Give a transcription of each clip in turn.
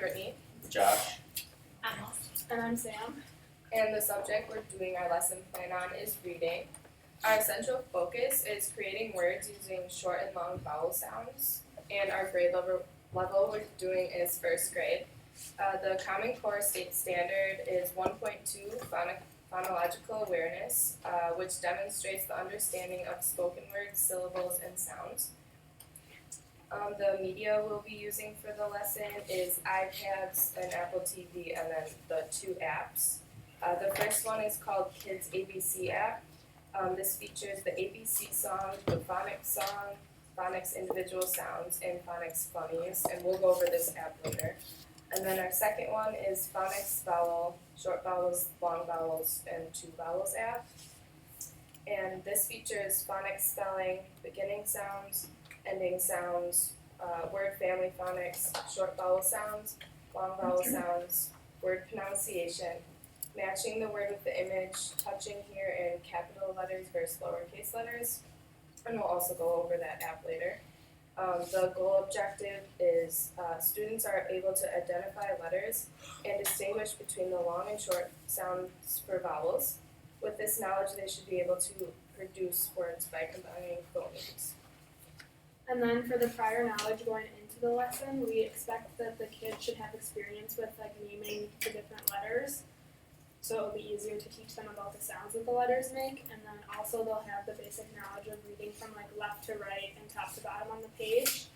Brittany. Josh. And I'm Sam. And the subject we're doing our lesson plan on is reading. Our central focus is creating words using short and long vowel sounds. And our grade level we're doing is first grade. The Common Core State Standard is 1.2 phonological awareness, which demonstrates the understanding of spoken words, syllables, and sounds. The media we'll be using for the lesson is iPads, an Apple TV, and then the two apps. The first one is called Kids ABC app. This features the ABC song, the phonics song, phonics individual sounds, and phonics funnies, and we'll go over this app later. And then our second one is Phonics Vowel, short vowels, long vowels, and two vowels app. And this features phonics spelling, beginning sounds, ending sounds, word family phonics, short vowel sounds, long vowel sounds, word pronunciation, matching the word with the image, touching here in capital letters versus lowercase letters, and we'll also go over that app later. The goal objective is students are able to identify letters and distinguish between the long and short sounds for vowels. With this knowledge, they should be able to produce words by combining phonemes. And then for the prior knowledge going into the lesson, we expect that the kids should have experience with naming the different letters. So it'll be easier to teach them about the sounds that the letters make, and then also they'll have the basic knowledge of reading from left to right and top to bottom on the page.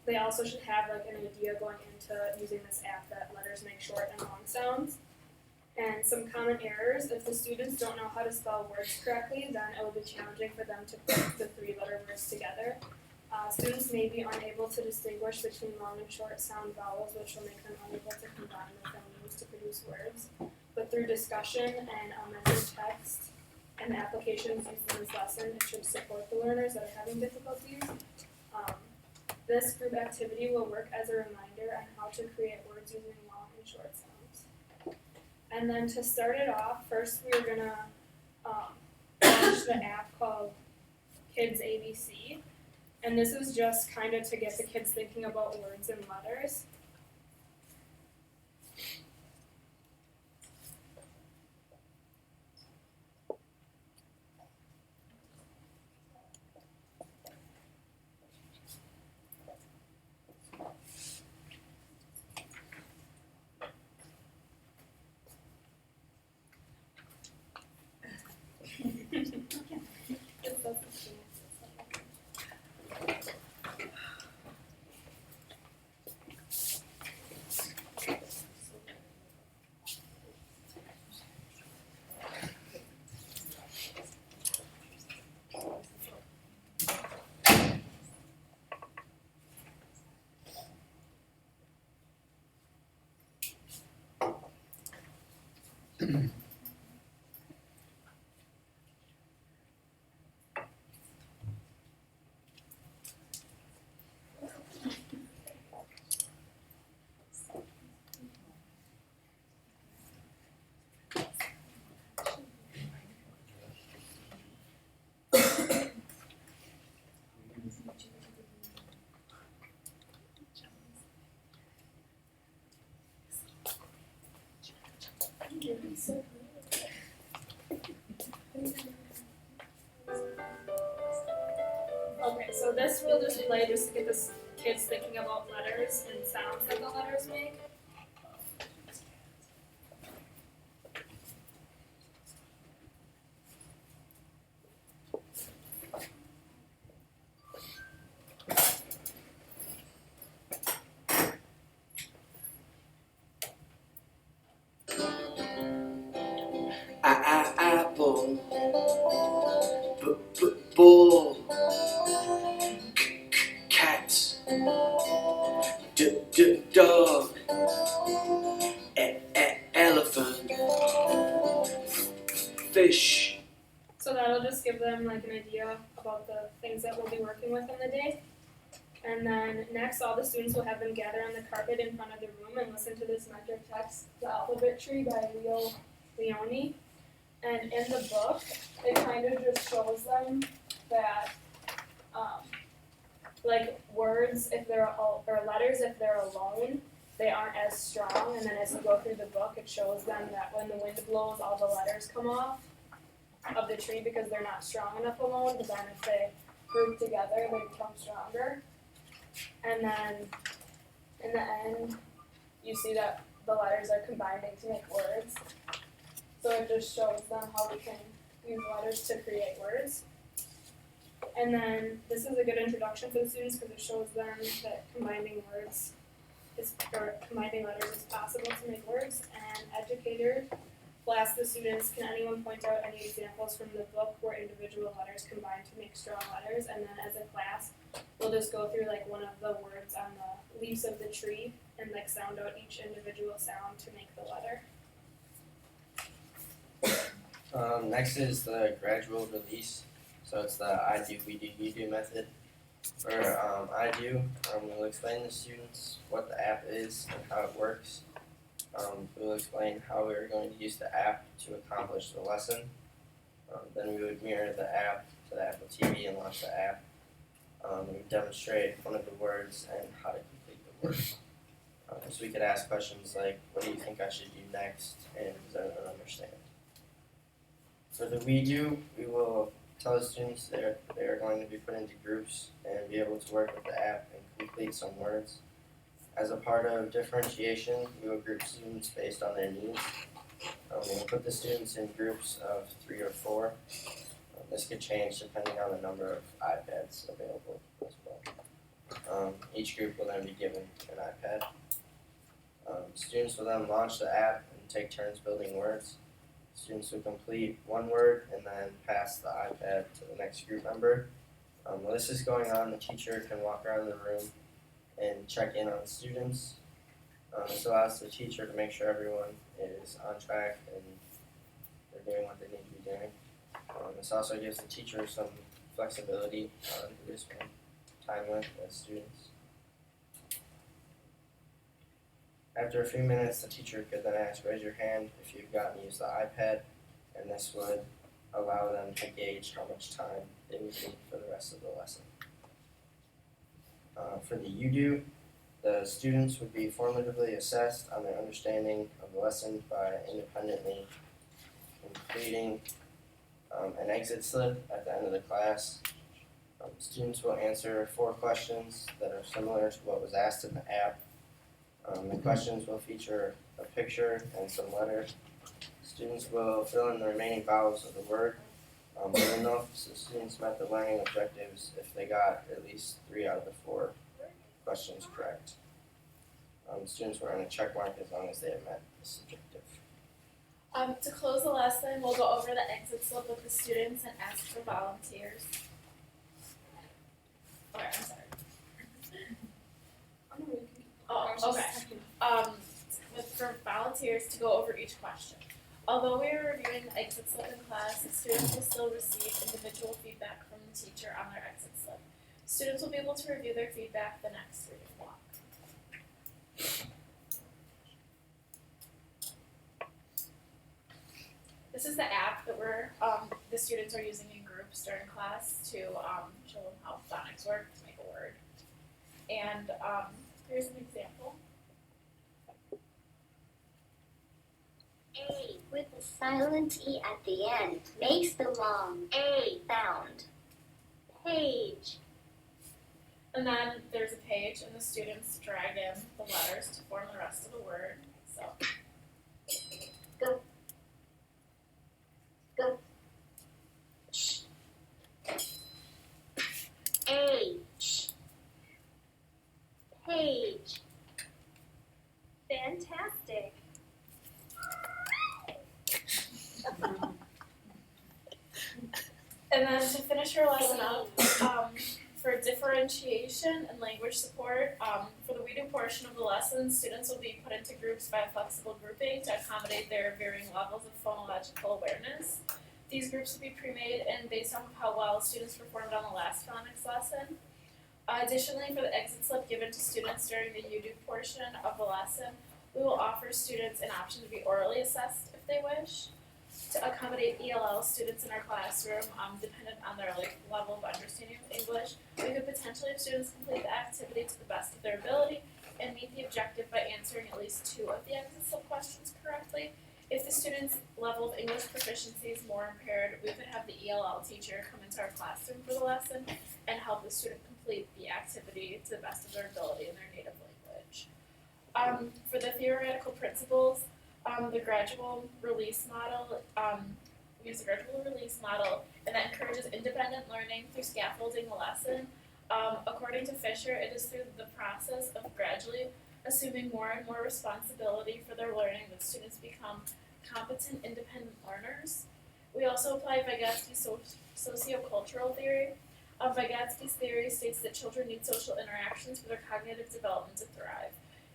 They also should have an idea going into using this app that letters make short and long sounds. And some common errors: if the students don't know how to spell words correctly, then it will be challenging for them to put the three-letter words together. Students may be unable to distinguish between long and short sound vowels, which will make them unable to combine the phonemes to produce words. But through discussion and mentored text and applications used in this lesson, it should support the learners that are having difficulties. This group activity will work as a reminder on how to create words using long and short sounds. And then to start it off, first we're going to launch the app called Kids ABC. And this is just kind of to get the kids thinking about words and letters. Okay, so this will just play just to get the kids thinking about letters and sounds that the letters make. Apple, bull, cat, dog, elephant, fish. So that'll just give them an idea about the things that we'll be working with in the day. And then next, all the students will have them gather on the carpet in front of the room and listen to this mentor text, The Alphabet Tree by Leo Leone. And in the book, it kind of just shows them that words words if they're all, or letters if they're alone, they aren't as strong, and then as you go through the book, it shows them that when the wind blows, all the letters come off of the tree because they're not strong enough alone, but then if they group together, they become stronger. And then in the end, you see that the letters are combining to make words. So it just shows them how we can use letters to create words. And then this is a good introduction for the students because it shows them that combining letters is possible to make words. And educator will ask the students, can anyone point out any examples from the book where individual letters combine to make strong letters? And then as a class, we'll just go through like one of the words on the leaves of the tree and like sound out each individual sound to make the letter. Next is the gradual release. So it's the I do, we do, you do method. For I do, we'll explain to students what the app is and how it works. We'll explain how we're going to use the app to accomplish the lesson. Then we would mirror the app to the Apple TV and launch the app. We would demonstrate one of the words and how to complete the word. So we could ask questions like, what do you think I should do next? And does everyone understand? For the we do, we will tell the students they are going to be put into groups and be able to work with the app and complete some words. As a part of differentiation, we will group students based on their needs. We will put the students in groups of 3 or 4. This could change depending on the number of iPads available as well. Each group will then be given an iPad. Students will then launch the app and take turns building words. Students will complete one word and then pass the iPad to the next group member. While this is going on, the teacher can walk around the room and check in on students. This allows the teacher to make sure everyone is on track and they're doing what they need to be doing. This also gives the teacher some flexibility on who to spend time with as students. After a few minutes, the teacher could then ask, raise your hand if you've gotten to use the iPad, and this would allow them to gauge how much time they would need for the rest of the lesson. For the you do, the students would be formatively assessed on their understanding of the lesson by independently completing an exit slip at the end of the class. Students will answer 4 questions that are similar to what was asked in the app. The questions will feature a picture and some letters. Students will fill in the remaining vowels of the word. We'll know if the students met the learning objectives if they got at least 3 out of the 4 questions correct. Students will earn a check mark as long as they have met this objective. To close the lesson, we'll go over the exit slip with the students and ask for volunteers. Okay, I'm sorry. Oh, okay. For volunteers to go over each question. Although we are reviewing the exit slip in class, students will still receive individual feedback from the teacher on their exit slip. Students will be able to review their feedback the next reading block. This is the app that the students are using in groups during class to show them how phonics work to make a word. And here's an example. A with a silent E at the end makes the long A sound. Page. And then there's a page and the students drag in the letters to form the rest of the word. So Go. H. Page. Fantastic. and then to finish your lesson up, for differentiation and language support, for the we do portion of the lesson, students will be put into groups by a flexible grouping to accommodate their varying levels of phonological awareness. These groups will be pre-made and based on how well students performed on the last phonics lesson. Additionally, for the exit slip given to students during the you do portion of the lesson, we will offer students an option to be orally assessed if they wish. to accommodate ELL students in our classroom, dependent on their level of understanding of English. We could potentially have students complete the activity to the best of their ability and meet the objective by answering at least 2 of the exit questions correctly. If the student's level of English proficiency is more impaired, we could have the ELL teacher come into our classroom for the lesson and help the student complete the activity to the best of their ability in their native language. For the theoretical principles, the gradual release model, we use the gradual release model, and that encourages independent learning through scaffolding the lesson. According to Fisher, it is through the process of gradually assuming more and more responsibility for their learning that students become competent, independent learners. We also apply Vygotsky's sociocultural theory. Vygotsky's theory states that children need social interactions for their cognitive development to thrive.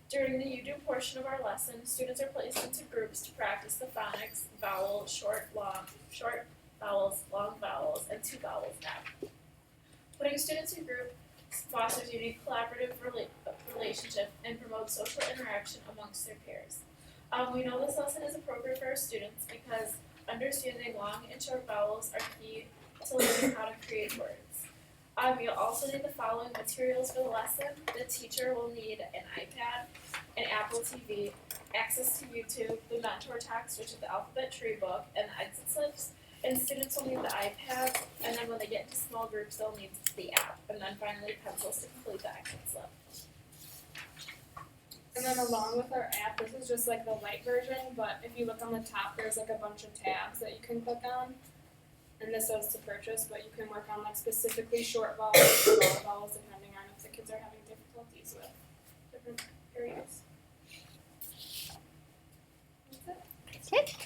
During the you-do portion of our lesson, students are placed into groups to practice the phonics, vowel, short vowels, long vowels, and 2 vowels now. Putting students in groups fosters unique collaborative relationship and promotes social interaction amongst their peers. We know this lesson is appropriate for our students because understanding long and short vowels are key to learning how to create words. You'll also need the following materials for the lesson. The teacher will need an iPad, an Apple TV, access to YouTube, the mentor text, which is the alphabet tree book, and the exit slips. And students will need the iPad, and then when they get into small groups, they'll need the app, and then finally pencils to complete the exit slip. And then along with our app, this is just like the light version, but if you look on the top, there's like a bunch of tabs that you can click on. And this says to purchase, but you can work on like specifically short vowels or long vowels depending on if the kids are having difficulties with different areas. That's it. That's it.